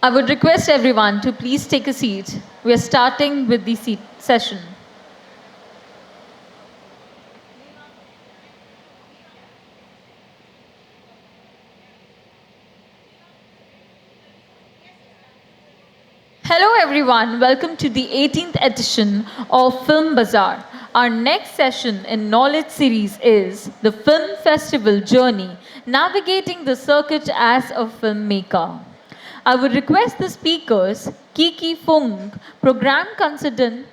I would request everyone to please take a seat. We are starting with the session. Hello everyone, welcome to the 18th edition of Film Bazaar. Our next session in Knowledge series is the Film Festival Journey, Navigating the Circuit as a Filmmaker. I would request the speakers, Kiki Fung, Program Consultant,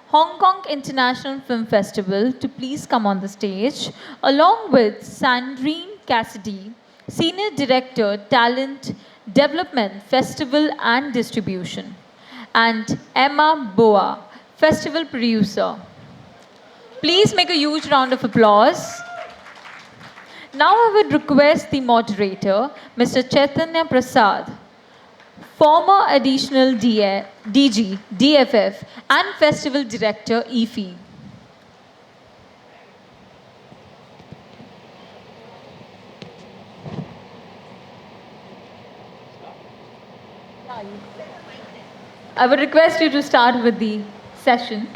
Hong Kong International Film Festival, to please come on the stage, along with Sandrine Cassidy, Senior Director, Talent Development, Festival and Distribution, and Emma Boa, Festival Producer. Please make a huge round of applause. Now I would request the moderator, Mr. Chaitanya Prasad, former Additional DG, DFF, and Festival Director, EFI. I would request you to start with the session.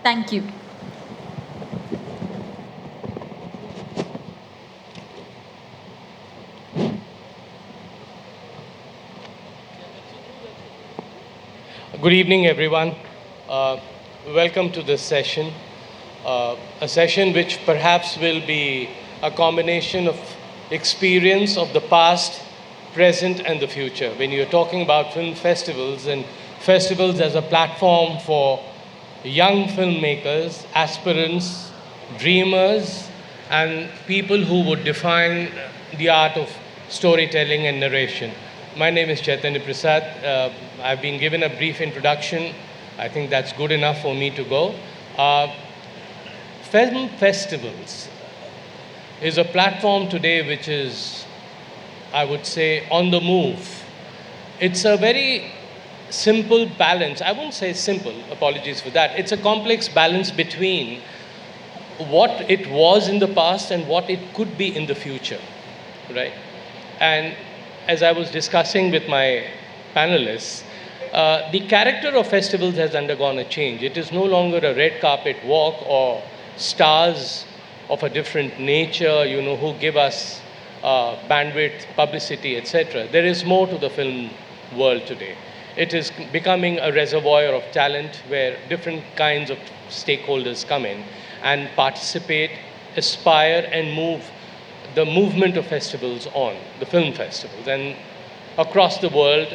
Thank you. Good evening, everyone. Welcome to this session, a session which perhaps will be a combination of experience of the past, present, and the future. When you're talking about film festivals and festivals as a platform for young filmmakers, aspirants, dreamers, and people who would define the art of storytelling and narration. My name is Chaitanya Prasad. I've been given a brief introduction. I think that's good enough for me to go. Film festivals is a platform today which is, I would say, on the move. It's a very simple balance. I won't say simple, apologies for that. It's a complex balance between what it was in the past and what it could be in the future, right? And as I was discussing with my panelists, the character of festivals has undergone a change. It is no longer a red carpet walk or stars of a different nature, who give us bandwidth, publicity, etc. There is more to the film world today. It is becoming a reservoir of talent where different kinds of stakeholders come in and participate, aspire, and move the movement of festivals on, the film festivals. And across the world,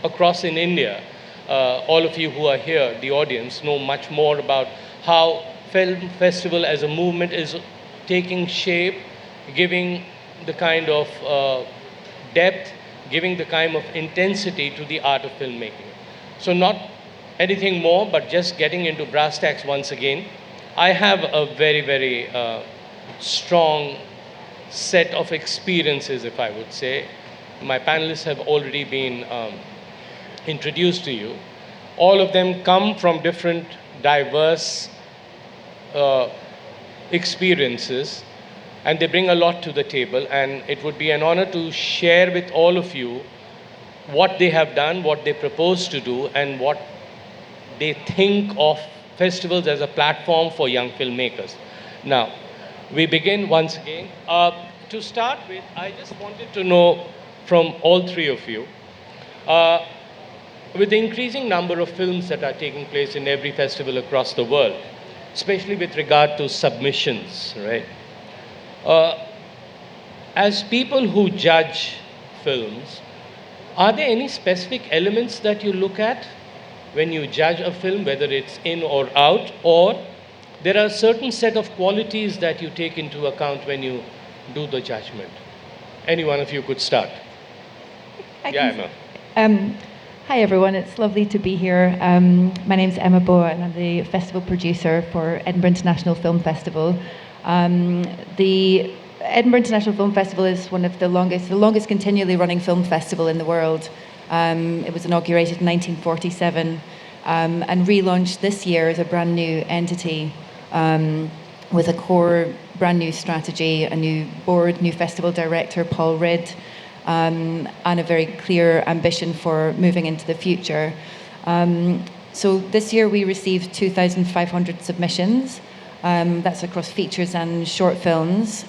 across in India, all of you who are here, the audience, know much more about how film festival as a movement is taking shape, giving the kind of depth, giving the kind of intensity to the art of filmmaking. So not anything more, but just getting into brass tacks once again. I have a very, very strong set of experiences, if I would say. My panelists have already been introduced to you. All of them come from different diverse experiences, and they bring a lot to the table, and it would be an honor to share with all of you what they have done, what they propose to do, and what they think of festivals as a platform for young filmmakers. Now, we begin once again. To start with, I just wanted to know from all three of you, with the increasing number of films that are taking place in every festival across the world, especially with regard to submissions, right? As people who judge films, are there any specific elements that you look at when you judge a film, whether it's in or out, or there are a certain set of qualities that you take into account when you do the judgment? Any one of you could start. Emma. Hi everyone, it's lovely to be here. My name's Emma Boa and I'm the festival producer for Edinburgh International Film Festival. The Edinburgh International Film Festival is one of the longest continually running film festival in the world. It was inaugurated in 1947 and relaunched this year as a brand new entity with a core brand new strategy, a new board, new festival director, Paul Ridd, and a very clear ambition for moving into the future. So this year we received 2,500 submissions. That's across features and short films.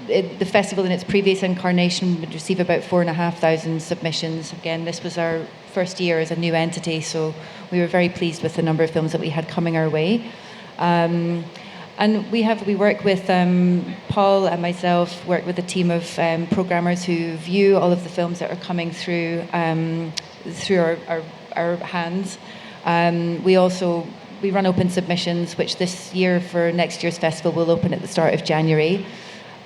The festival in its previous incarnation would receive about 4,500 submissions. Again, this was our first year as a new entity, so we were very pleased with the number of films that we had coming our way. And we work with Paul and myself, work with a team of programmers who view all of the films that are coming through our hands. We run open submissions, which this year for next year's festival will open at the start of January.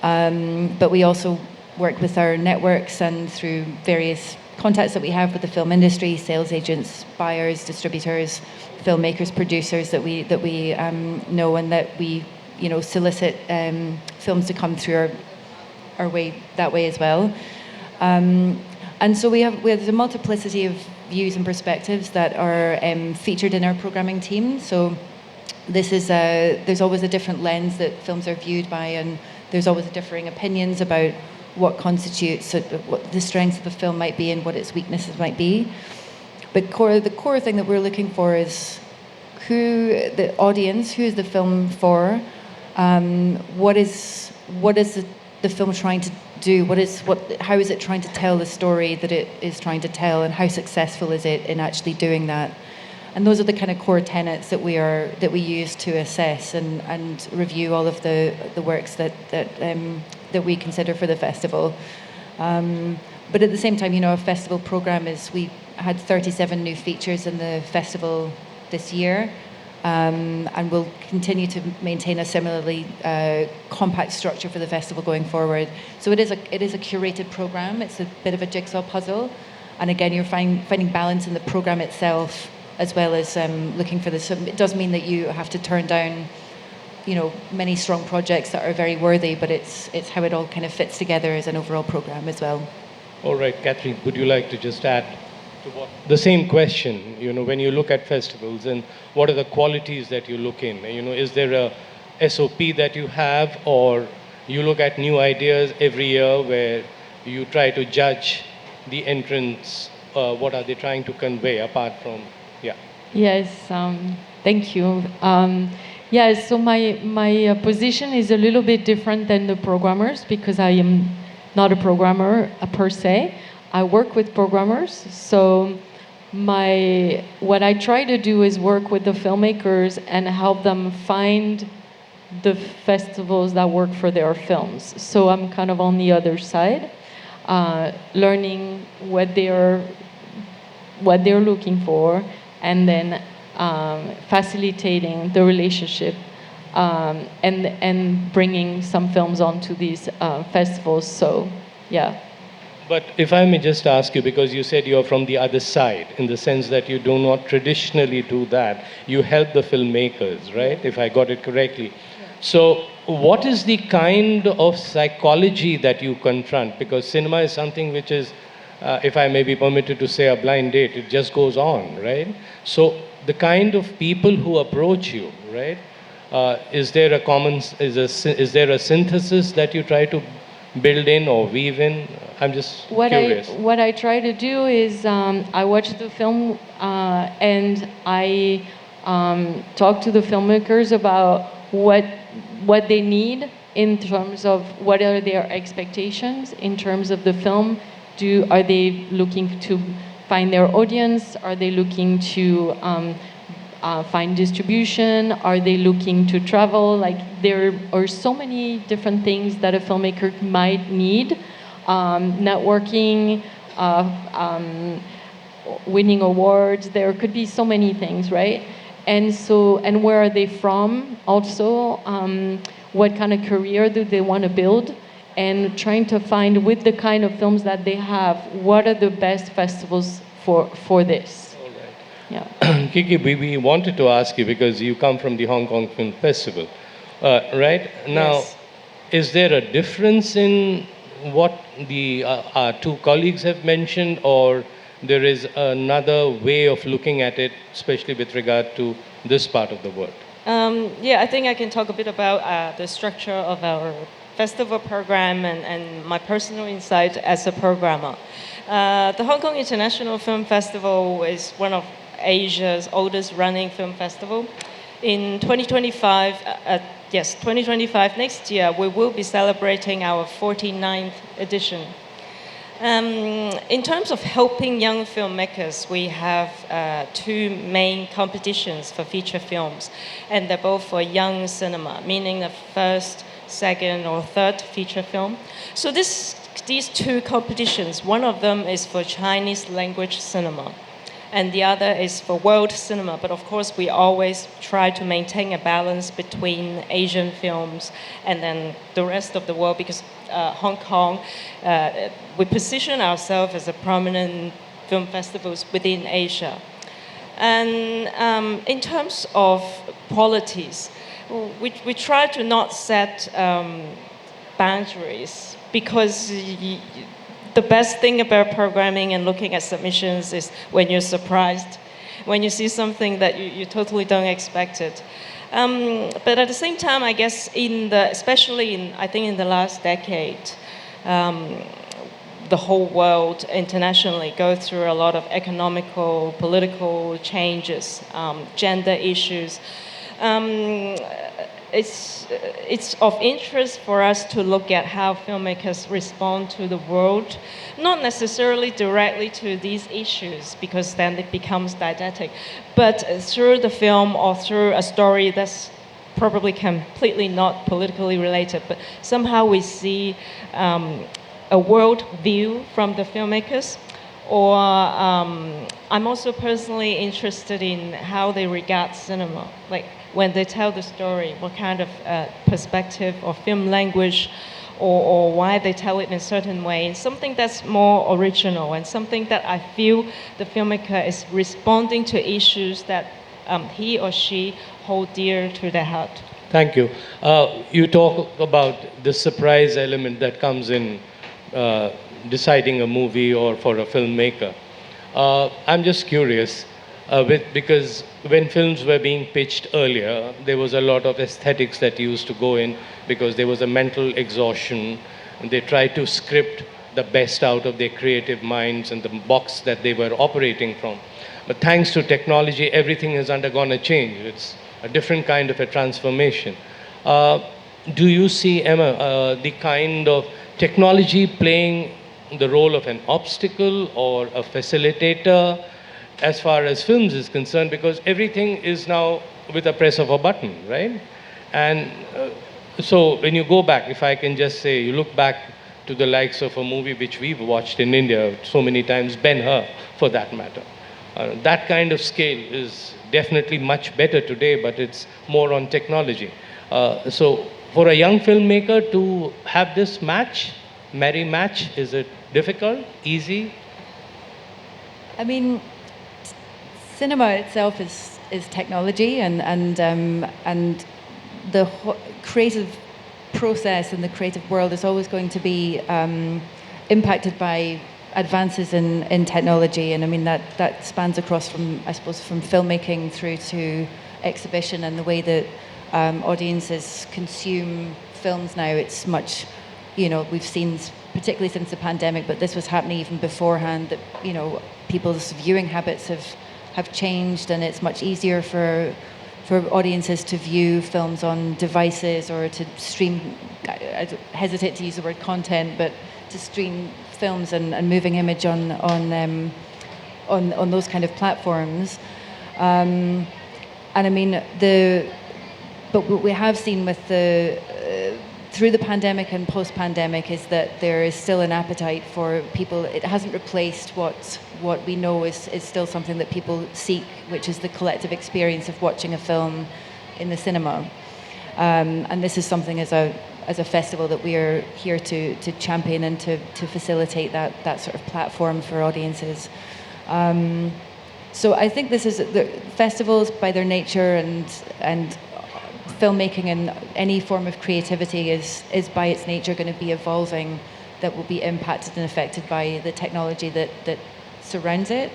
But we also work with our networks and through various contacts that we have with the film industry, sales agents, buyers, distributors, filmmakers, producers that we know, and that we solicit films to come through our way that way as well. And so there's a multiplicity of views and perspectives that are featured in our programming team. So there's always a different lens that films are viewed by, and there's always differing opinions about what constitutes what the strengths of a film might be and what its weaknesses might be. But the core thing that we're looking for is who the audience, who is the film for, what is the film trying to do, how is it trying to tell the story that it is trying to tell, and how successful is it in actually doing that. And those are the kind of core tenets that we use to assess and review all of the works that we consider for the festival. But at the same time, a festival program we had 37 new features in the festival this year, and we'll continue to maintain a similarly compact structure for the festival going forward. So it is a curated program. It's a bit of a jigsaw puzzle, and again, you're finding balance in the program itself, as well as looking for this. It does mean that you have to turn down, many strong projects that are very worthy, but it's how it all kind of fits together as an overall program as well. All right, Catherine, would you like to just add to what? The same question, when you look at festivals, and what are the qualities that you look in? Is there a SOP that you have, or you look at new ideas every year where you try to judge the entrants, what are they trying to convey apart from, yeah. Yes, thank you. So my position is a little bit different than the programmers, because I am not a programmer per se. I work with programmers, so what I try to do is work with the filmmakers and help them find the festivals that work for their films. So I'm kind of on the other side, learning what they're looking for, and then facilitating the relationship, and bringing some films onto these festivals. So, yeah. But if I may just ask you, because you said you're from the other side, in the sense that you do not traditionally do that, you help the filmmakers, right? If I got it correctly. Yeah. So what is the kind of psychology that you confront? Because cinema is something which is, if I may be permitted to say, a blind date. It just goes on, right? So the kind of people who approach you, right? Is there a synthesis that you try to build in or weave in? I'm just curious. What I try to do is I watch the film, and I talk to the filmmakers about what they need in terms of what are their expectations in terms of the film. Are they looking to find their audience? Are they looking to find distribution? Are they looking to travel? Like, there are so many different things that a filmmaker might need. Networking, winning awards. There could be so many things, right? And where are they from? Also, what kind of career do they want to build? And trying to find, with the kind of films that they have, what are the best festivals for this? All right. Yeah. Kiki, we wanted to ask you, because you come from the Hong Kong Film Festival, right? Now, Yes. Is there a difference in what our two colleagues have mentioned, or there is another way of looking at it, especially with regard to this part of the world? I think I can talk a bit about the structure of our festival program and my personal insight as a programmer. The Hong Kong International Film Festival is one of Asia's oldest running film festival. In 2025, 2025, next year, we will be celebrating our 49th edition. In terms of helping young filmmakers, we have two main competitions for feature films, and they're both for young cinema, meaning the first, second, or third feature film. So these two competitions, one of them is for Chinese language cinema, and the other is for world cinema. But of course, we always try to maintain a balance between Asian films and then the rest of the world, because Hong Kong, we position ourselves as a prominent film festivals within Asia. And in terms of qualities, we try to not set boundaries, because the best thing about programming and looking at submissions is when you're surprised, when you see something that you totally don't expect it. But at the same time, I guess especially in the last decade, the whole world internationally goes through a lot of economical, political changes, gender issues. It's of interest for us to look at how filmmakers respond to the world, not necessarily directly to these issues, because then it becomes didactic, but through the film or through a story that's probably completely not politically related, but somehow we see a world view from the filmmakers. Or I'm also personally interested in how they regard cinema, like when they tell the story, what kind of perspective or film language, or why they tell it in a certain way, something that's more original and something that I feel the filmmaker is responding to issues that he or she hold dear to their heart. Thank you. You talk about the surprise element that comes in deciding a movie or for a filmmaker. I'm just curious, because when films were being pitched earlier, there was a lot of aesthetics that used to go in, because there was a mental exhaustion, and they tried to script the best out of their creative minds and the box that they were operating from. But thanks to technology, everything has undergone a change. It's a different kind of a transformation. Do you see, Emma, the kind of technology playing the role of an obstacle or a facilitator as far as films is concerned? Because everything is now with a press of a button, right? And so when you go back, if I can just say, you look back to the likes of a movie which we've watched in India so many times, Ben-Hur, for that matter. That kind of scale is definitely much better today, but it's more on technology. So for a young filmmaker to have this merry match, is it difficult, easy? I mean, cinema itself is technology, and the creative process and the creative world is always going to be impacted by advances in technology. And I mean that spans across from, I suppose, from filmmaking through to exhibition and the way that audiences consume films now. It's much, we've seen, particularly since the pandemic, but this was happening even beforehand, that people's viewing habits have changed, and it's much easier for audiences to view films on devices or to stream. I hesitate to use the word content, but to stream films and moving image on those kind of platforms. And I mean but what we have seen with through the pandemic and post-pandemic is that there is still an appetite for people. It hasn't replaced what we know is still something that people seek, which is the collective experience of watching a film in the cinema. And this is something as a festival that we are here to champion and to facilitate that sort of platform for audiences. So I think this is the festivals by their nature, and filmmaking and any form of creativity is by its nature going to be evolving, that will be impacted and affected by the technology that surrounds it.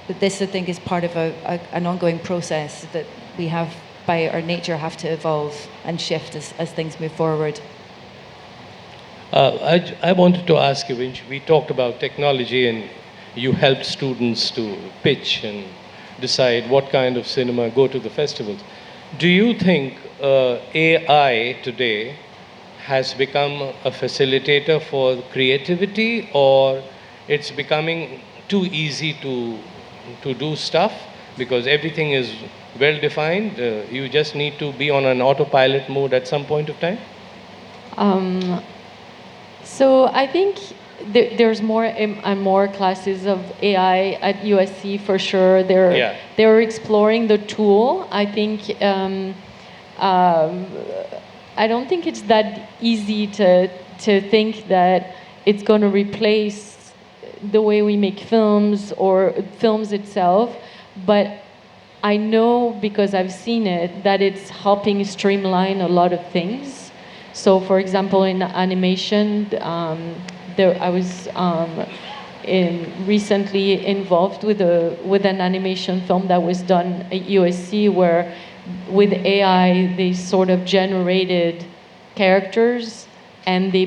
But this, I think, is part of an ongoing process that we have, by our nature, have to evolve and shift as things move forward. I wanted to ask you, when we talked about technology and you helped students to pitch and decide what kind of cinema go to the festivals. Do you think AI today has become a facilitator for creativity, or it's becoming too easy to do stuff because everything is well defined? You just need to be on an autopilot mode at some point of time? Um, so I think there's more and more classes of AI at USC for sure. Yeah. They're exploring the tool. I think um, I don't think it's that easy to think that it's going to replace the way we make films or films itself, but I know because I've seen it that it's helping streamline a lot of things. So, for example, in animation, I was recently involved with an animation film that was done at USC, where with AI they sort of generated characters, and they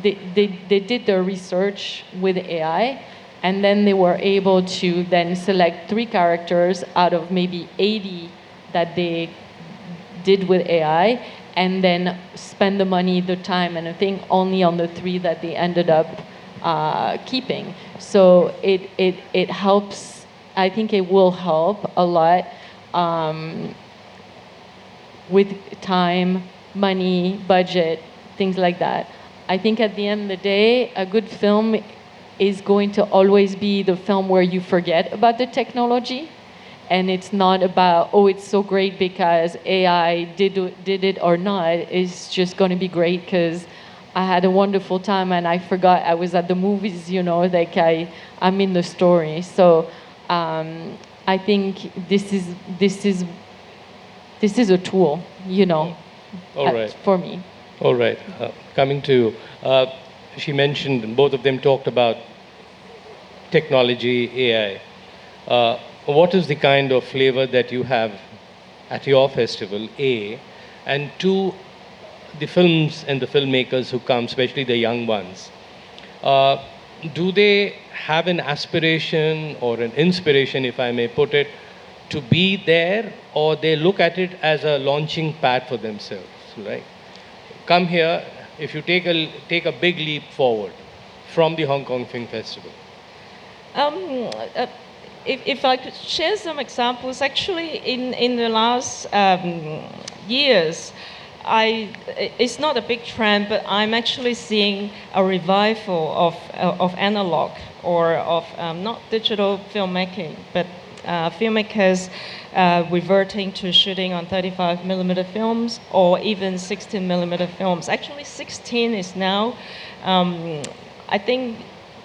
did their research with AI, and then they were able to then select 3 characters out of maybe 80 that they did with AI, and then spend the money, the time, and I think only on the 3 that they ended up keeping. So it helps. I think it will help a lot with time, money, budget, things like that. I think at the end of the day, a good film is going to always be the film where you forget about the technology, and it's not about, oh, it's so great because AI did it or not. It's just going to be great because I had a wonderful time and I forgot I was at the movies, like I'm in the story. So I think this is a tool, All right. for me. All right. Coming to, she mentioned, both of them talked about technology, AI. What is the kind of flavor that you have at your festival, A? And 2, the films and the filmmakers who come, especially the young ones, do they have an aspiration or an inspiration, if I may put it, to be there, or they look at it as a launching pad for themselves, right? Come here, if you take a big leap forward from the Hong Kong Film Festival. If I could share some examples, actually, in the last years, it's not a big trend, but I'm actually seeing a revival of analog or of not digital filmmaking, but filmmakers reverting to shooting on 35 millimeter films or even 16 millimeter films. Actually, 16 is now, I think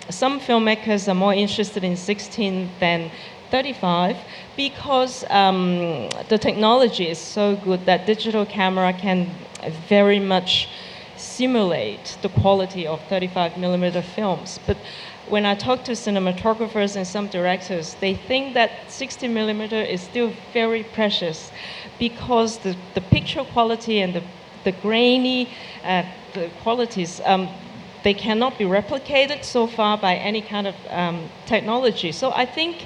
some filmmakers are more interested in 16 than 35 because the technology is so good that digital camera can very much simulate the quality of 35 millimeter films. But when I talk to cinematographers and some directors, they think that 60 millimeter is still very precious because the picture quality and the grainy the qualities, they cannot be replicated so far by any kind of technology. So I think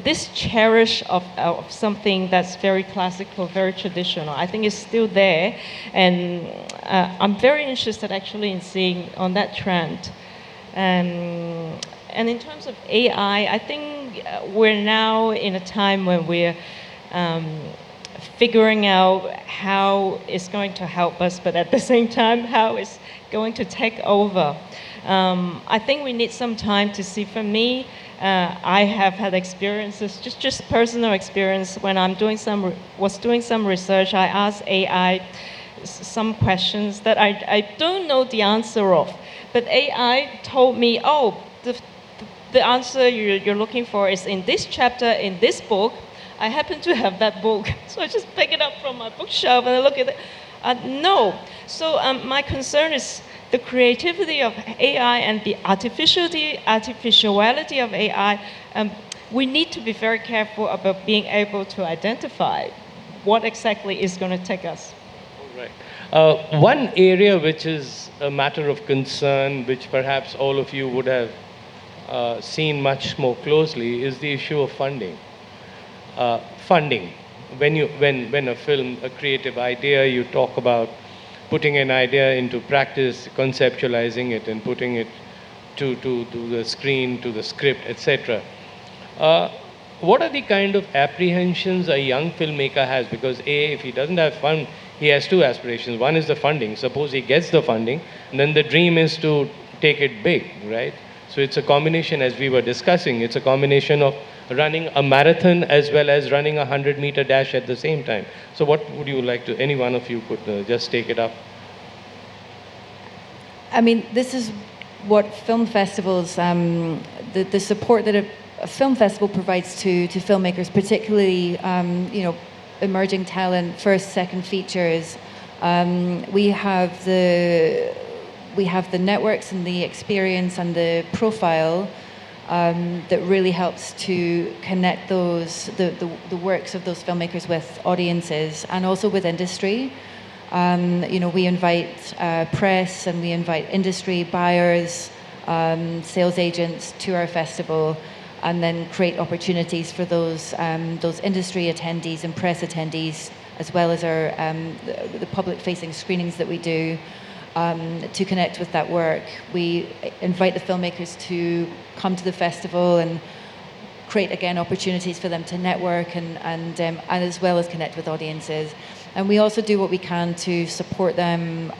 this cherish of something that's very classical, very traditional, I think is still there. And I'm very interested actually in seeing on that trend. And in terms of AI, I think we're now in a time when we're figuring out how it's going to help us, but at the same time, how it's going to take over. I think we need some time to see. For me, I have had experiences, just personal experience. When I'm was doing some research, I asked AI some questions that I don't know the answer of, but AI told me, oh, the answer you're looking for is in this chapter in this book. I happen to have that book, so I just pick it up from my bookshelf and I look at it. No. So my concern is the creativity of AI and the artificiality of AI. We need to be very careful about being able to identify what exactly is going to take us. Right. One area which is a matter of concern, which perhaps all of you would have seen much more closely, is the issue of funding. Funding. When a film, a creative idea, you talk about putting an idea into practice, conceptualizing it, and putting it to the screen, to the script, etc. What are the kind of apprehensions a young filmmaker has? Because A, if he doesn't have fund, he has two aspirations. One is the funding. Suppose he gets the funding, and then the dream is to take it big, right? So it's a combination, as we were discussing, it's a combination of running a marathon as well as running a 100-meter dash at the same time. So what would you like to, any one of you could just take it up? I mean, this is what film festivals, the support that a film festival provides to filmmakers, particularly emerging talent, first, second features. We have the networks and the experience and the profile that really helps to connect the works of those filmmakers with audiences and also with industry. We invite press and we invite industry buyers, sales agents to our festival, and then create opportunities for those industry attendees and press attendees, as well as our the public-facing screenings that we do, to connect with that work. We invite the filmmakers to come to the festival and create, again, opportunities for them to network and as well as connect with audiences. And we also do what we can to support them,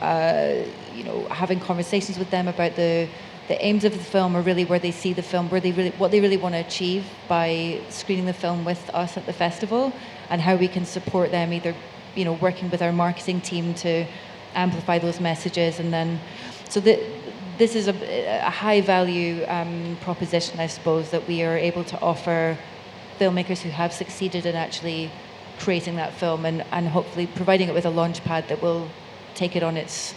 having conversations with them about the aims of the film, or really where they see the film, what they really want to achieve by screening the film with us at the festival, and how we can support them, either working with our marketing team to amplify those messages. And then, so this is a high value proposition, I suppose, that we are able to offer filmmakers who have succeeded in actually creating that film, and hopefully providing it with a launch pad that will take it on its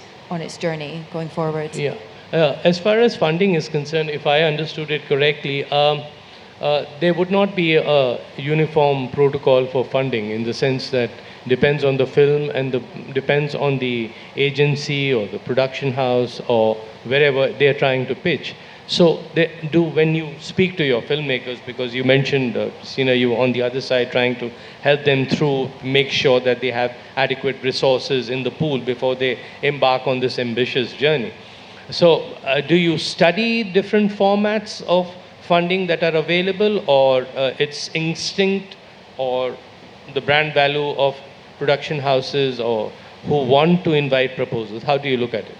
journey going forward. Yeah. As far as funding is concerned, if I understood it correctly, there would not be a uniform protocol for funding, in the sense that depends on the film and depends on the agency or the production house or wherever they're trying to pitch. So when you speak to your filmmakers, because you mentioned, you on the other side trying to help them through, make sure that they have adequate resources in the pool before they embark on this ambitious journey. So do you study different formats of funding that are available, or it's instinct or the brand value of production houses or who want to invite proposals? How do you look at it?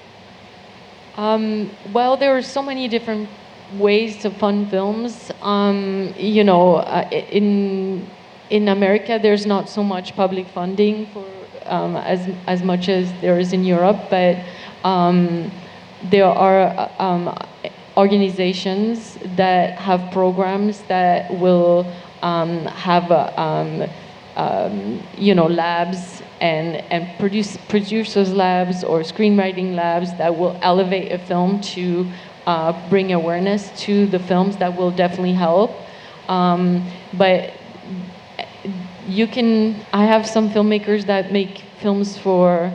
Well, there are so many different ways to fund films. In America, there's not so much public funding for as much as there is in Europe, but there are organizations that have programs that will have labs and producers labs or screenwriting labs that will elevate a film to bring awareness to the films. That will definitely help. But I have some filmmakers that make films for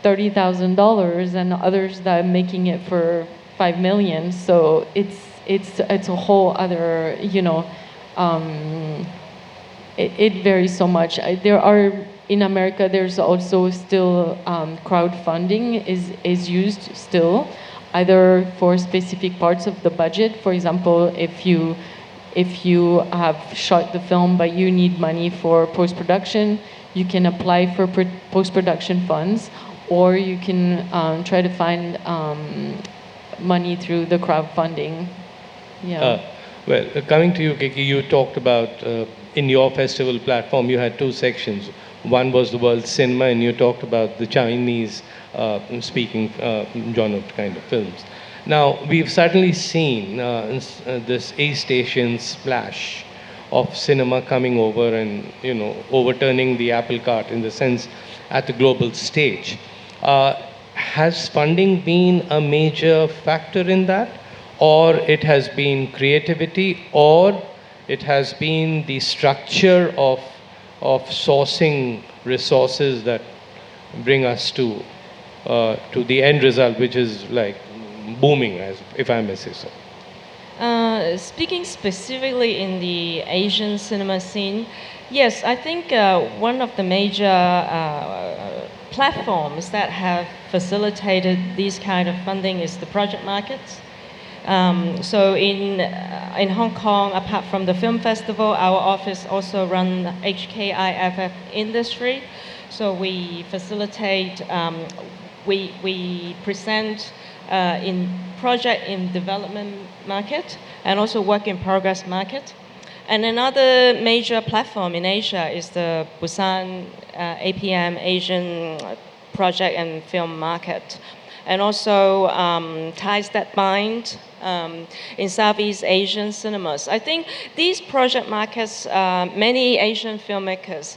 $30,000 and others that are making it for $5 million. So it's a whole other, it varies so much. In America, there's also still crowdfunding is used still, either for specific parts of the budget. For example, if you have shot the film but you need money for post-production, you can apply for post-production funds, or you can try to find money through the crowdfunding. Yeah. Coming to you, Kiki, you talked about in your festival platform, you had two sections. One was the world cinema, and you talked about the Chinese speaking genre kind of films. Now, we've certainly seen this East Asian splash of cinema coming over and, overturning the apple cart, in the sense, at the global stage. Has funding been a major factor in that? Or it has been creativity, or it has been the structure of sourcing resources that bring us to the end result, which is like booming, as if I may say so. Speaking specifically in the Asian cinema scene, yes, I think one of the major platforms that have facilitated these kind of funding is the project markets. So in Hong Kong, apart from the film festival, our office also run HKIFF industry. So we facilitate, we present in project in development market and also work in progress market. And another major platform in Asia is the Busan APM Asian Project and Film Market. And also Ties That Bind in Southeast Asian cinemas. I think these project markets, many Asian filmmakers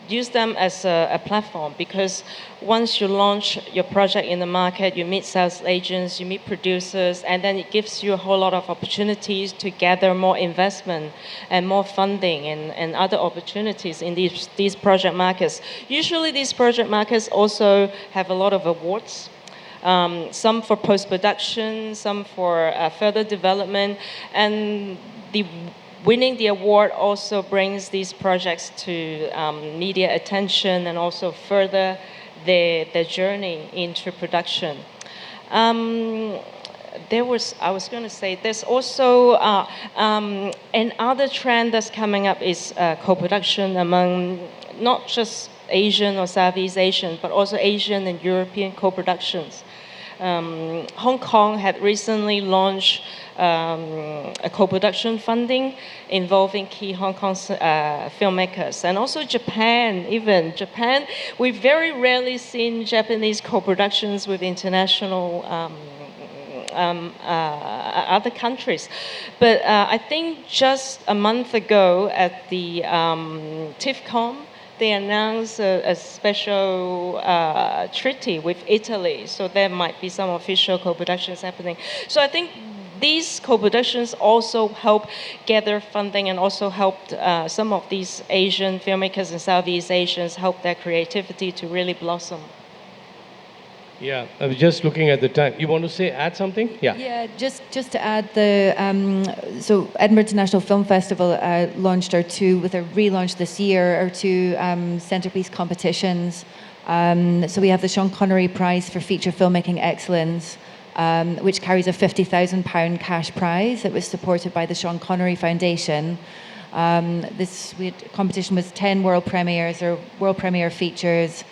use them as a platform, because once you launch your project in the market, you meet sales agents, you meet producers, and then it gives you a whole lot of opportunities to gather more investment and more funding and other opportunities in these project markets. Usually these project markets also have a lot of awards. Some for post-production, some for further development, and winning the award also brings these projects to media attention and also further their journey into production. I was going to say, there's also another trend that's coming up is co-production among not just Asian or Southeast Asian, but also Asian and European co-productions. Hong Kong had recently launched a co-production funding involving key Hong Kong filmmakers, and also Japan. Even Japan, we've very rarely seen Japanese co-productions with international other countries. But I think just a month ago at the TIFCOM, they announced a special treaty with Italy, so there might be some official co-productions happening. So I think these co-productions also help gather funding and also helped some of these Asian filmmakers and Southeast Asians help their creativity to really blossom. Yeah, I was just looking at the time. You want to add something? Yeah. Yeah, just to add, so Edinburgh International Film Festival relaunched this year our two centrepiece competitions. So we have the Sean Connery Prize for Feature Filmmaking Excellence, which carries a £50,000 cash prize that was supported by the Sean Connery Foundation. We had a competition with 10 world premieres or world premiere features.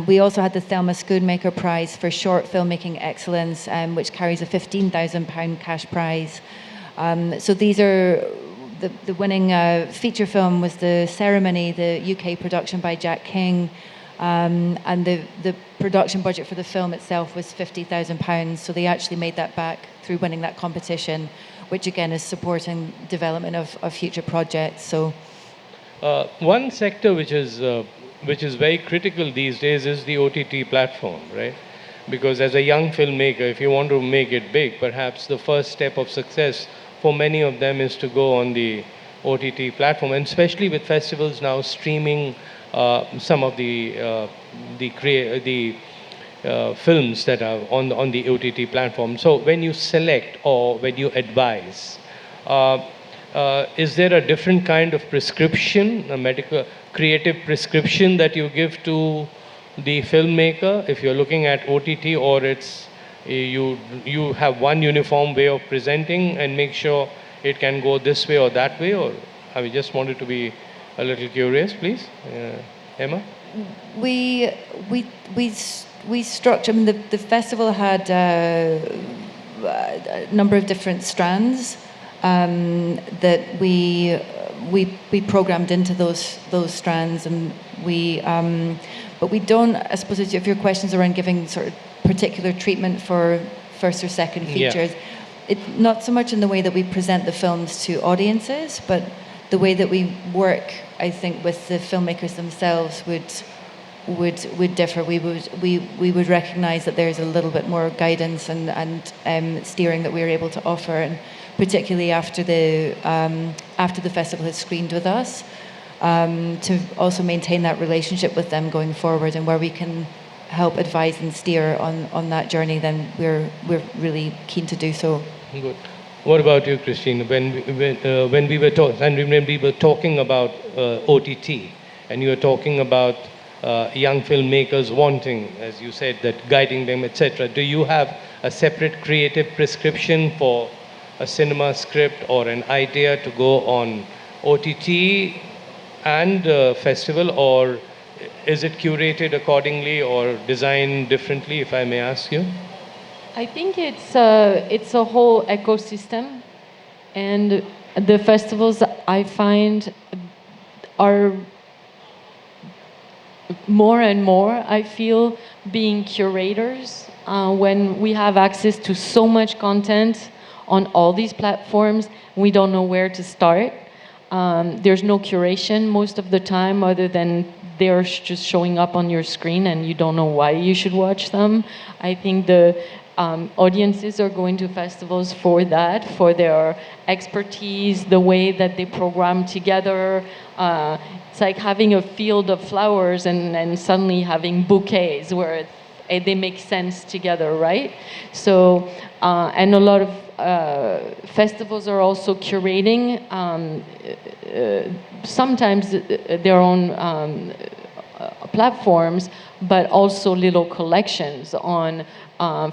We also had the Thelma Schoonmaker Prize for Short Filmmaking Excellence, which carries a £15,000 cash prize. So these are the winning feature film was The Ceremony, the UK production by Jack King, and the production budget for the film itself was £50,000. So they actually made that back through winning that competition, which again is supporting development of future projects. So one sector which is very critical these days is the OTT platform, right? Because as a young filmmaker, if you want to make it big, perhaps the first step of success for many of them is to go on the OTT platform, and especially with festivals now streaming some of the films that are on the OTT platform. So when you select or when you advise, is there a different kind of prescription, a medical creative prescription that you give to the filmmaker if you're looking at OTT, or it's you have one uniform way of presenting and make sure it can go this way or that way? Or I just wanted to be a little curious, please. Emma? We structure. I mean, the festival had a number of different strands that we programmed into those strands, and but we don't. I suppose if your questions around giving sort of particular treatment for first or second features, it's not so much in the way that we present the films to audiences, but the way that we work, I think, with the filmmakers themselves would differ. We would recognise that there's a little bit more guidance and steering that we're able to offer, and particularly after the festival has screened with us. to also maintain that relationship with them going forward, and where we can help advise and steer on that journey, then we're really keen to do so. Good. What about you, Christine? When we were talking about OTT, and you were talking about young filmmakers wanting, as you said, that guiding them, etc. Do you have a separate creative prescription for a cinema script or an idea to go on OTT and festival, or is it curated accordingly or designed differently, if I may ask you? I think it's a whole ecosystem, and the festivals I find are more and more, I feel, being curators when we have access to so much content on all these platforms. We don't know where to start. There's no curation most of the time, other than they're just showing up on your screen and you don't know why you should watch them. I think the audiences are going to festivals for that, for their expertise, the way that they program together. It's like having a field of flowers and suddenly having bouquets where they make sense together, right? So, and a lot of festivals are also curating sometimes their own platforms, but also little collections on,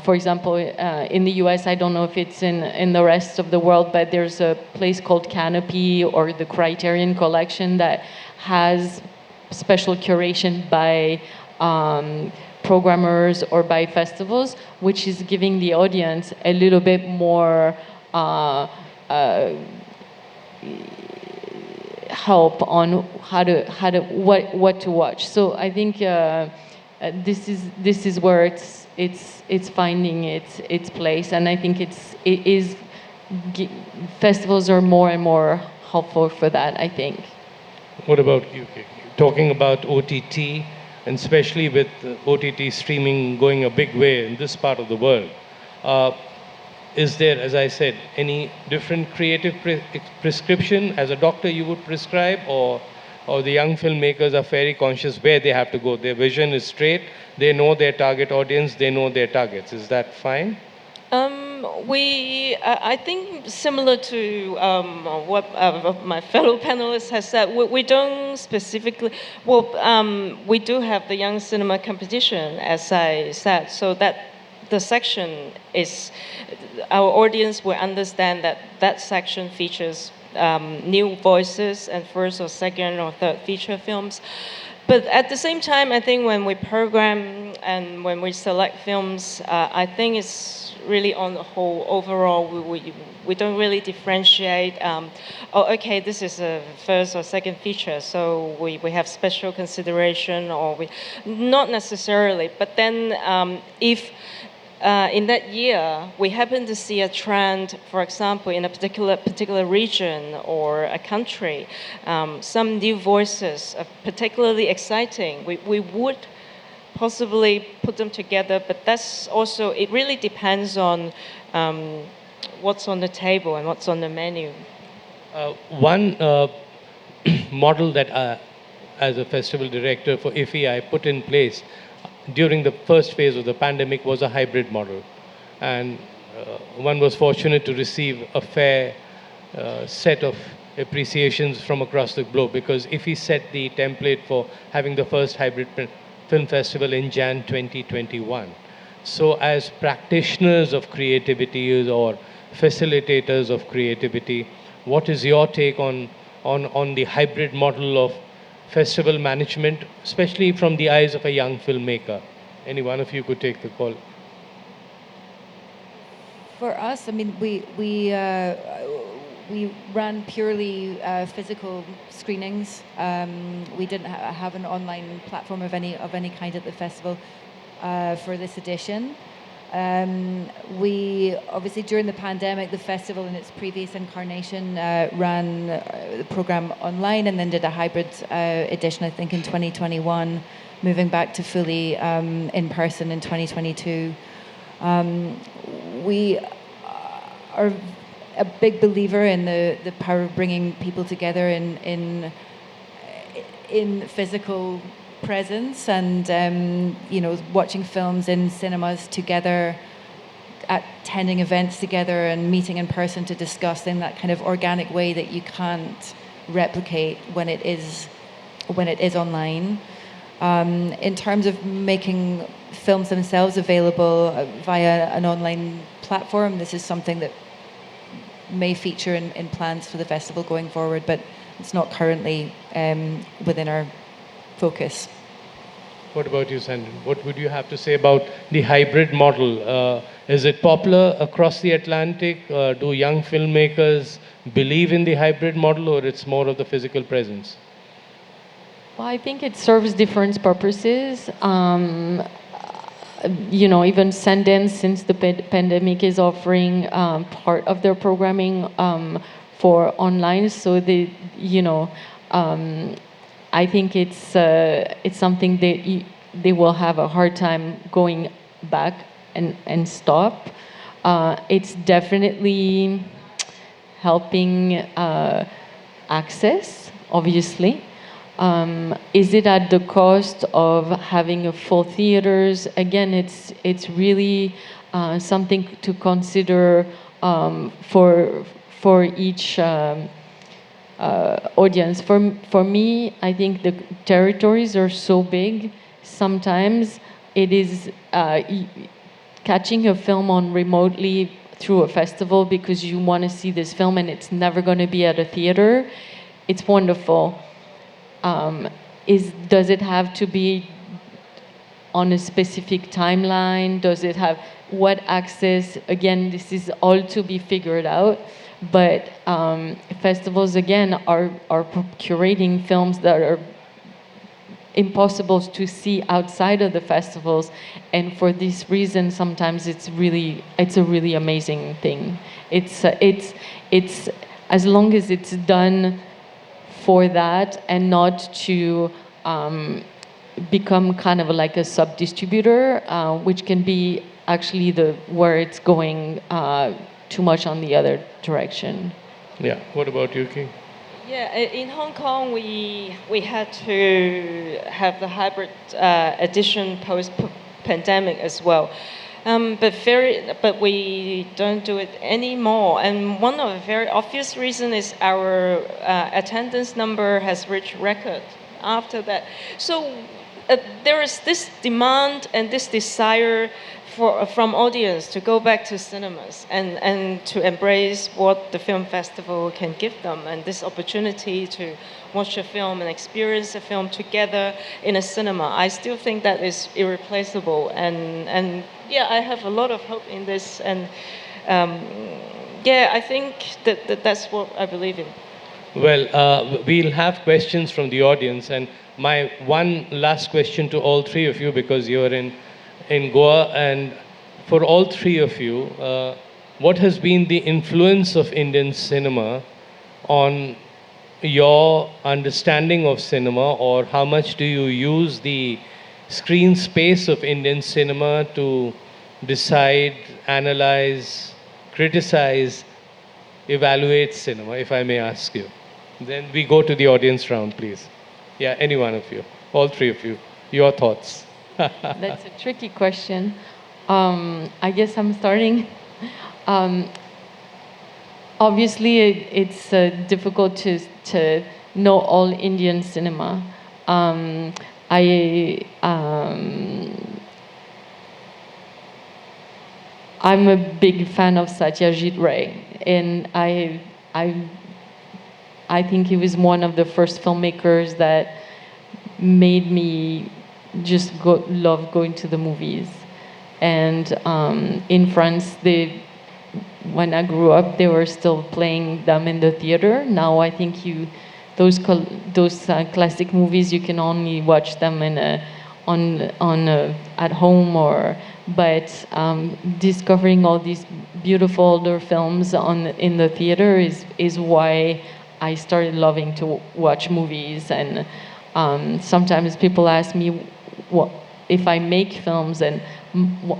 for example, in the US, I don't know if it's in the rest of the world, but there's a place called Canopy or the Criterion Collection that has special curation by programmers or by festivals, which is giving the audience a little bit more help on what to watch. So I think this is where it's finding its place, and I think festivals are more and more helpful for that, I think. What about you? Talking about OTT, and especially with OTT streaming going a big way in this part of the world, is there, as I said, any different creative prescription as a doctor you would prescribe, or the young filmmakers are very conscious where they have to go? Their vision is straight. They know their target audience. They know their targets. Is that fine? I think similar to what my fellow panelists has said, we don't specifically, we do have the Young Cinema Competition, as I said, so that the section is, our audience will understand that that section features new voices and first or second or third feature films. But at the same time, I think when we program and when we select films, I think it's really on the whole, overall, we don't really differentiate, okay, this is a first or second feature, so we have special consideration, or not necessarily. But then if in that year, we happen to see a trend, for example, in a particular region or a country, some new voices are particularly exciting. We would possibly put them together, but that's also, it really depends on what's on the table and what's on the menu. One model that, as a festival director for IFI, I put in place during the first phase of the pandemic was a hybrid model. And one was fortunate to receive a fair set of appreciations from across the globe, because IFI set the template for having the first hybrid film festival in Jan 2021. So as practitioners of creativity or facilitators of creativity, what is your take on the hybrid model of festival management, especially from the eyes of a young filmmaker? Any one of you could take the call. For us, I mean, we ran purely physical screenings. We didn't have an online platform of any kind at the festival for this edition. We obviously, during the pandemic, the festival in its previous incarnation ran the program online, and then did a hybrid edition, I think, in 2021, moving back to fully in person in 2022. We are a big believer in the power of bringing people together in in physical presence and watching films in cinemas together, attending events together and meeting in person to discuss in that kind of organic way that you can't replicate when it is online. In terms of making films themselves available via an online platform, this is something that may feature in plans for the festival going forward, but it's not currently within our focus. What about you, Sandra? What would you have to say about the hybrid model? Is it popular across the Atlantic? Do young filmmakers believe in the hybrid model, or it's more of the physical presence? Well, I think it serves different purposes. Even Sundance, since the pandemic, is offering part of their programming for online. So I think it's something that they will have a hard time going back and stop. It's definitely helping access, obviously. Is it at the cost of having a full theaters? Again, it's really something to consider for each audience. For me, I think the territories are so big. Sometimes it is catching a film on remotely through a festival because you want to see this film and it's never going to be at a theater. It's wonderful. Does it have to be on a specific timeline? Does it have what access? Again, this is all to be figured out. But festivals, again, are curating films that are impossible to see outside of the festivals, and for this reason, sometimes it's a really amazing thing. It's as long as it's done for that and not to become kind of like a sub-distributor, which can be actually where it's going too much on the other direction. Yeah. What about you, King? Yeah, in Hong Kong, we had to have the hybrid edition post-pandemic as well. But we don't do it anymore. And one of the very obvious reasons is our attendance number has reached record after that. So there is this demand and this desire from audience to go back to cinemas and to embrace what the film festival can give them, and this opportunity to watch a film and experience a film together in a cinema. I still think that is irreplaceable, and yeah, I have a lot of hope in this, and I think that's what I believe in. Well, we'll have questions from the audience, and my one last question to all three of you, because you're in Goa, and for all three of you, what has been the influence of Indian cinema on your understanding of cinema, or how much do you use the screen space of Indian cinema to decide, analyze, criticize, evaluate cinema, if I may ask you? Then we go to the audience round, please. Yeah, any one of you, all three of you, your thoughts. That's a tricky question. I guess I'm starting. Obviously, it's difficult to know all Indian cinema. I'm a big fan of Satyajit Ray, and I think he was one of the first filmmakers that made me just love going to the movies. And in France, when I grew up, they were still playing them in the theater. Now I think those classic movies, you can only watch them at home, but discovering all these beautiful older films in the theater is why I started loving to watch movies. And sometimes people ask me if I make films, and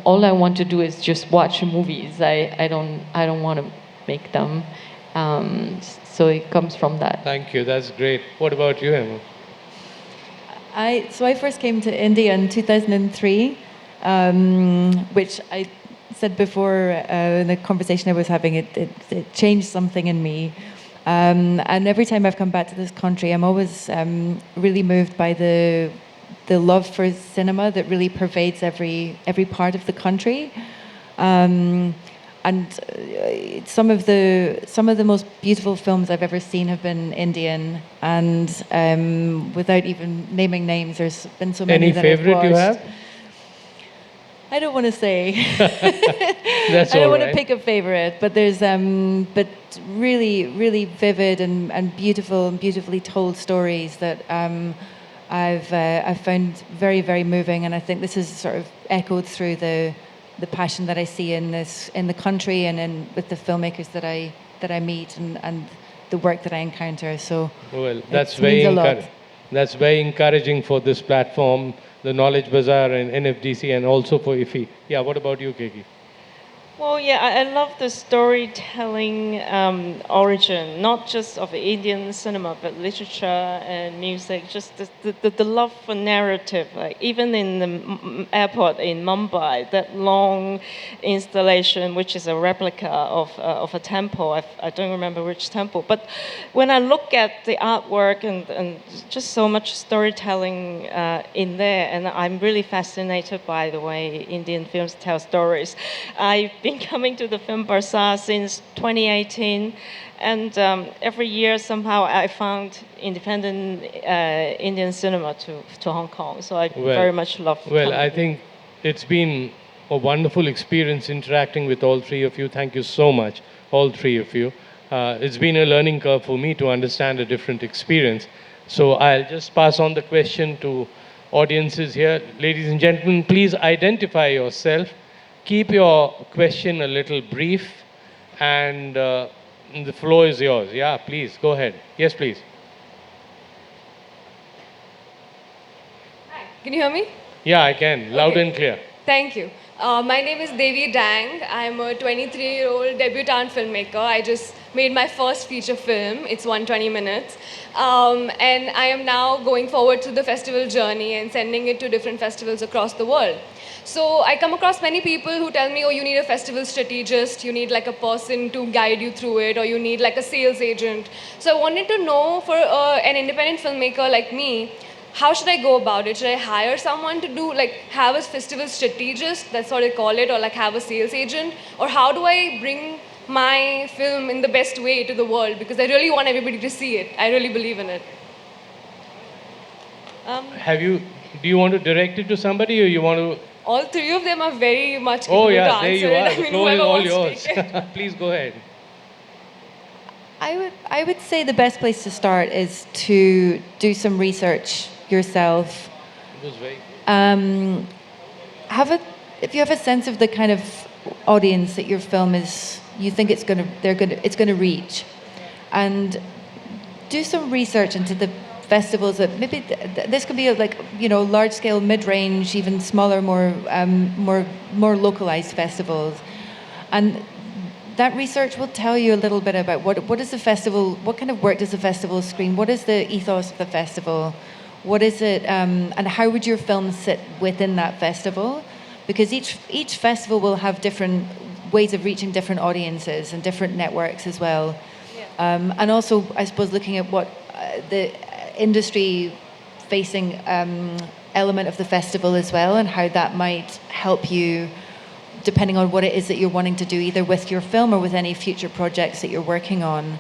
all I want to do is just watch movies. I don't want to make them. So it comes from that. Thank you. That's great. What about you, Emma? I first came to India in 2003, which I said before in the conversation I was having, it changed something in me. And every time I've come back to this country, I'm always really moved by the love for cinema that really pervades every part of the country. And some of the most beautiful films I've ever seen have been Indian. And without even naming names, there's been so many Any that I've favorite you watched. have? I don't want to say. That's I don't all want to right. pick a favorite, but there's but really vivid and beautiful and beautifully told stories that I've found very moving, and I think this is sort of echoed through the passion that I see in the country and with the filmmakers that I meet and the work that I encounter. So Well, it means a lot. that's very encouraging for this platform, the Knowledge Bazaar and NFDC, and also for IFI. Yeah, what about you, Keki? Well, yeah, I love the storytelling origin, not just of Indian cinema, but literature and music. Just the love for narrative. Like even in the airport in Mumbai, that long installation, which is a replica of a temple. I don't remember which temple, but when I look at the artwork and just so much storytelling in there, and I'm really fascinated by the way Indian films tell stories. I've been coming to the Film Bazaar since 2018, and every year somehow I found independent Indian cinema to Hong Kong. So I very much love. Well, coming I here. think it's been a wonderful experience interacting with all three of you. Thank you so much, all three of you. It's been a learning curve for me to understand a different experience. So I'll just pass on the question to audiences here. Ladies and gentlemen, please identify yourself. Keep your question a little brief, and the floor is yours. Yeah, please, go ahead. Yes, please. Can you hear me? Yeah, I can. Loud Okay. and clear. Thank you. My name is Devi Dang. I'm a 23-year-old debutante filmmaker. I just made my first feature film. It's 120 minutes. And I am now going forward through the festival journey and sending it to different festivals across the world. So I come across many people who tell me, oh, you need a festival strategist, you need like a person to guide you through it, or you need like a sales agent. So I wanted to know for an independent filmmaker like me, how should I go about it? Should I hire someone to do, like, have a festival strategist, that's what they call it, or like have a sales agent? Or how do I bring my film in the best way to the world? Because I really want everybody to see it. I really believe in it. Do you want to direct it to somebody, or you want to? All three of them are very much Oh capable to yeah, there answer you it. are. I The mean, floor is whoever all wants to yours. take it. Please go ahead. I would say the best place to start is to do some research yourself. It was very. If you have a sense of the kind of audience that your film is, you think it's gonna reach, and do some research into the festivals that maybe this could be like large scale, mid range, even smaller, more localized festivals, and that research will tell you a little bit about what is the festival, what kind of work does the festival screen, what is the ethos of the festival, what is it, and how would your film sit within that festival? Because each festival will have different ways of reaching different audiences and different networks as well. And also, I suppose, looking at what the industry-facing element of the festival as well, and how that might help you, depending on what it is that you're wanting to do, either with your film or with any future projects that you're working on.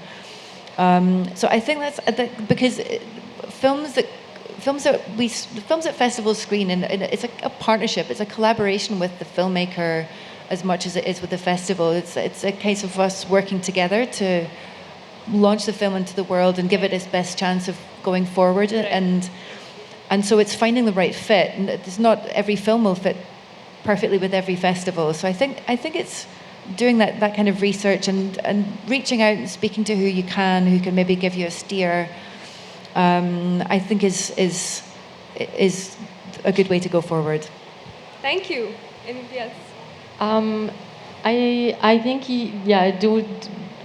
So I think that's because films at festivals screen, and it's a partnership, it's a collaboration with the filmmaker as much as it is with the festival. It's a case of us working together to launch the film into the world and give it its best chance of going forward. And so it's finding the right fit, and it's not every film will fit perfectly with every festival. So I think it's doing that kind of research and reaching out and speaking to who can maybe give you a steer. I think is a good way to go forward. Thank you. And yes. I think do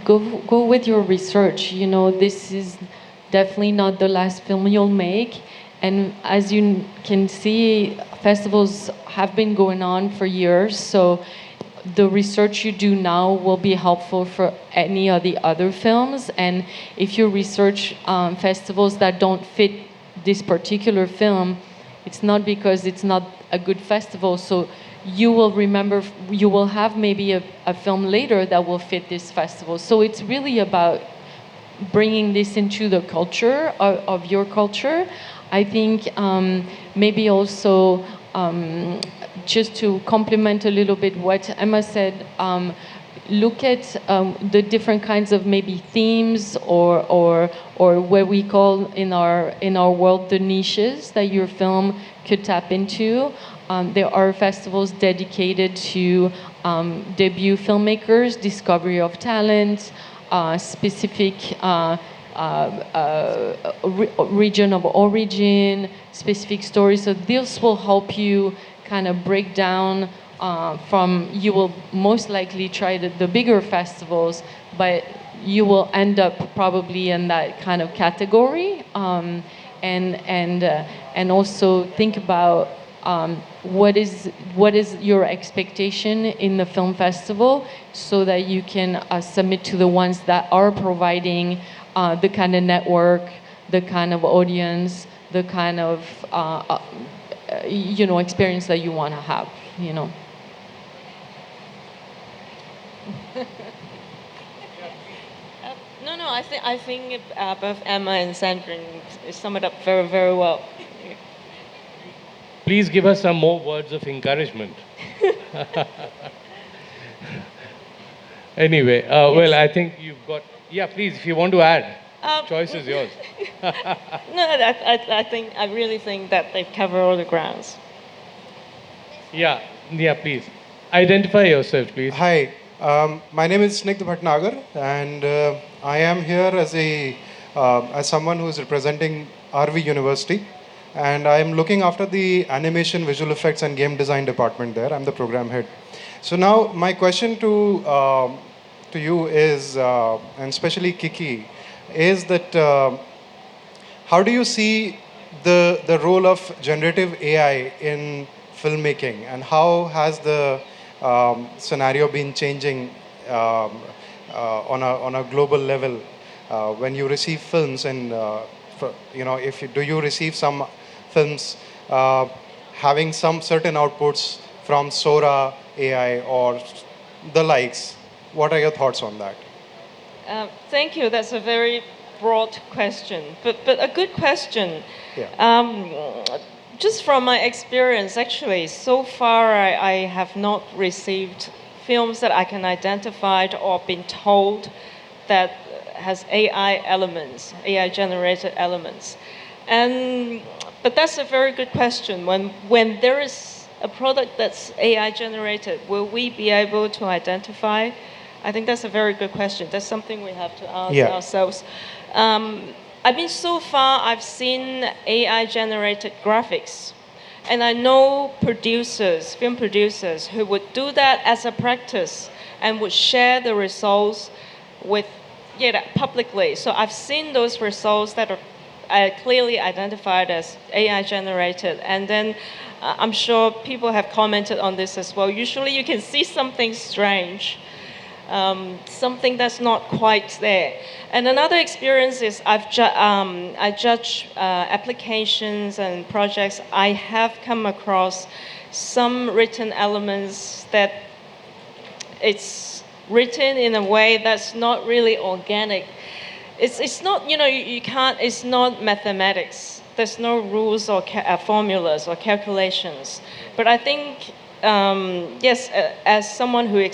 go with your research. This is definitely not the last film you'll make, And as you can see, festivals have been going on for years, so the research you do now will be helpful for any of the other films. And if you research festivals that don't fit this particular film, it's not because it's not a good festival. So you will remember, you will have maybe a film later that will fit this festival. So it's really about bringing this into the culture of your culture. I think maybe also just to complement a little bit what Emma said, look at the different kinds of maybe themes or what we call in our world the niches that your film could tap into. There are festivals dedicated to debut filmmakers, discovery of talent, specific region of origin, specific stories. So this will help you kind of break down from, you will most likely try the bigger festivals, but you will end up probably in that kind of category. And also think about what is your expectation in the film festival, so that you can submit to the ones that are providing the kind of network, the kind of audience, the kind of experience that you want to have. No, I think both Emma and Sandrine sum it up very, very well. Please give us some more words of encouragement. Anyway, well, I think you've got. Yeah, please, if you want to add, choice is yours. No, I really think that they've covered all the grounds. Yeah, please. Identify yourself, please. Hi, my name is Snigdh Bhatnagar, and I am here as someone who is representing RV University, and I am looking after the animation, visual effects, and game design department there. I'm the program head. So now my question to you is, and especially Kiki, is that how do you see the role of generative AI in filmmaking, and how has the scenario been changing on a global level when you receive films, and do you receive some films having some certain outputs from Sora AI or the likes? What are your thoughts on that? Thank you. That's a very broad question, but a good question. Yeah. Just from my experience, actually, so far I have not received films that I can identify or been told that has AI elements, AI generated elements. But that's a very good question. When there is a product that's AI generated, will we be able to identify? I think that's a very good question. That's something we have to ask ourselves. So far I've seen AI generated graphics, and I know film producers who would do that as a practice and would share the results publicly. So I've seen those results that are clearly identified as AI generated, and then I'm sure people have commented on this as well. Usually you can see something strange. Something that's not quite there. And another experience is I judge applications and projects. I have come across some written elements that it's written in a way that's not really organic. It's not, you can't, it's not mathematics. There's no rules or formulas or calculations. But I think, yes, as someone who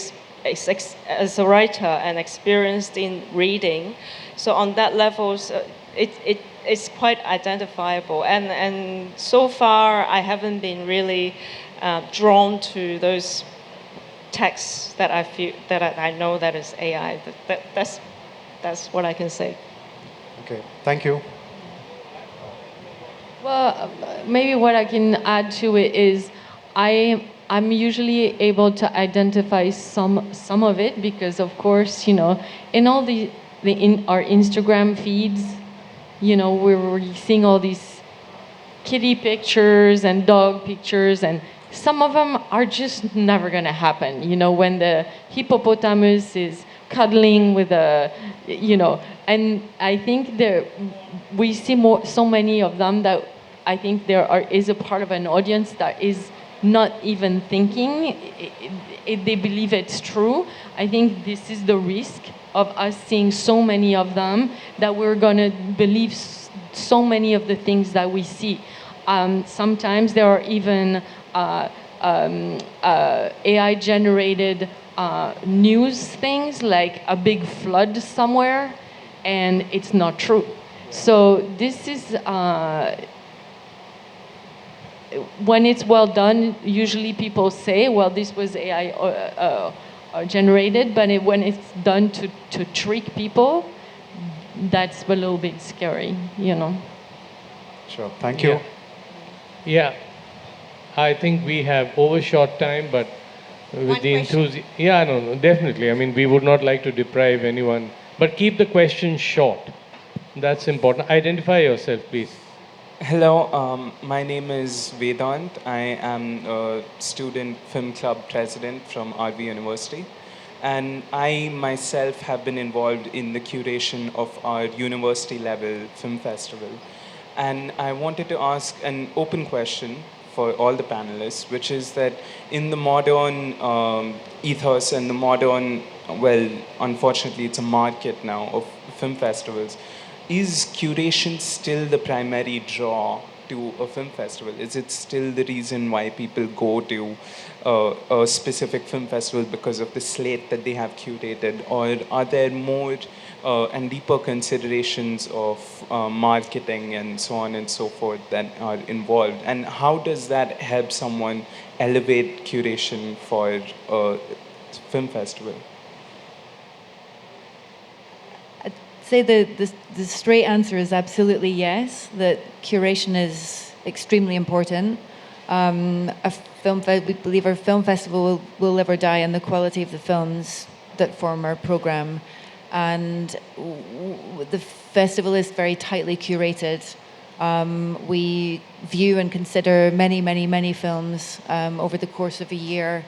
as a writer and experienced in reading, so on that level, it's quite identifiable. And so far, I haven't been really drawn to those texts that I feel that I know that is AI. That's what I can say. Okay, thank you. Well, maybe what I can add to it is I'm usually able to identify some of it because, of course, in all in our Instagram feeds, we're seeing all these kitty pictures and dog pictures, and some of them are just never going to happen. You know, when the hippopotamus is cuddling with a, you know, and I think we see so many of them that I think is a part of an audience that is not even thinking. They believe it's true. I think this is the risk of us seeing so many of them, that we're going to believe so many of the things that we see. Sometimes there are even AI-generated news things, like a big flood somewhere, and it's not true. So this is, when it's well done, usually people say, well, this was AI generated, but when it's done to trick people, that's a little bit scary, you know. Sure. Thank you. Yeah. I think we have overshot time, but with the enthusiasm. Yeah, no, definitely. I mean, we would not like to deprive anyone, but keep the questions short. That's important. Identify yourself, please. Hello, my name is Vedant. I am a student film club president from RV University. And I myself have been involved in the curation of our university level film festival. And I wanted to ask an open question for all the panelists, which is that in the modern ethos and the modern, well, unfortunately, it's a market now of film festivals. Is curation still the primary draw to a film festival? Is it still the reason why people go to a specific film festival, because of the slate that they have curated? Or are there more and deeper considerations of marketing and so on and so forth that are involved? And how does that help someone elevate curation for a film festival? Say the straight answer is absolutely yes, that curation is extremely important. We believe our film festival will live or die on the quality of the films that form our program. And the festival is very tightly curated. We view and consider many films over the course of a year.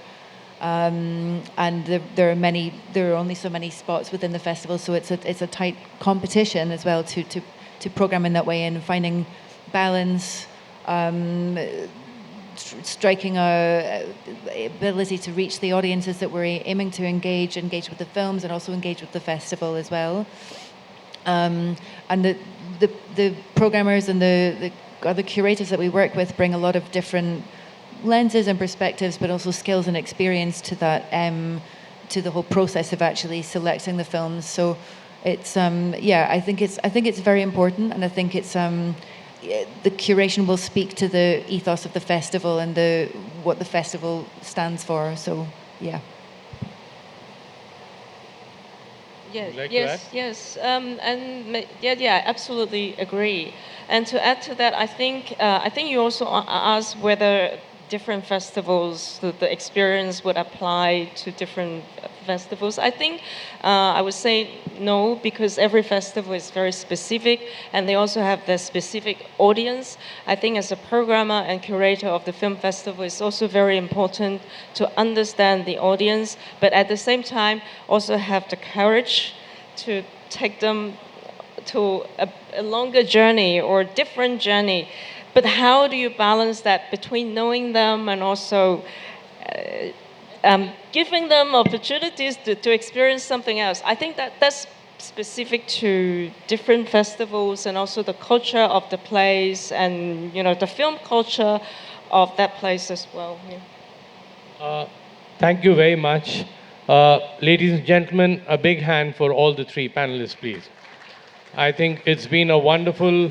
And there are only so many spots within the festival, so it's a tight competition as well to program in that way, and finding balance, striking a ability to reach the audiences that we're aiming to engage with the films, and also engage with the festival as well. And the programmers and the other curators that we work with bring a lot of different lenses and perspectives, but also skills and experience to that, to the whole process of actually selecting the films. So it's I think it's very important, and I think it's the curation will speak to the ethos of the festival and what the festival stands for. So yeah. Would you like to Yes, yeah, absolutely agree. And to add to that, I think you also asked whether different festivals, the experience would apply to different festivals. I think I would say no, because every festival is very specific, and they also have their specific audience. I think as a programmer and curator of the film festival, it's also very important to understand the audience, but at the same time also have the courage to take them to a longer journey or different journey. But how do you balance that between knowing them and also giving them opportunities to experience something else? I think that's specific to different festivals, and also the culture of the place, and the film culture of that place as well. Yeah. Thank you very much. Ladies and gentlemen, a big hand for all the three panelists, please. I think it's been a wonderful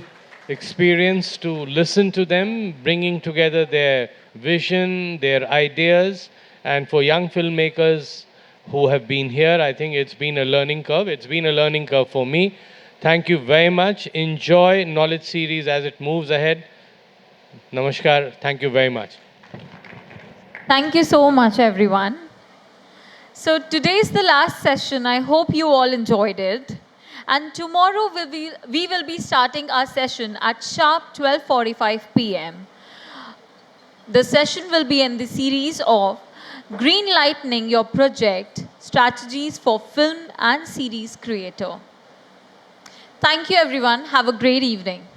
experience to listen to them, bringing together their vision, their ideas, and for young filmmakers who have been here, I think it's been a learning curve. It's been a learning curve for me. Thank you very much. Enjoy Knowledge Series as it moves ahead. Namaskar. Thank you very much. Thank you so much, everyone. So today's the last session. I hope you all enjoyed it. And tomorrow we will be starting our session at sharp 12:45 p.m. The session will be in the series of Green Lightning Your Project, Strategies for Film and Series Creator. Thank you everyone. Have a great evening.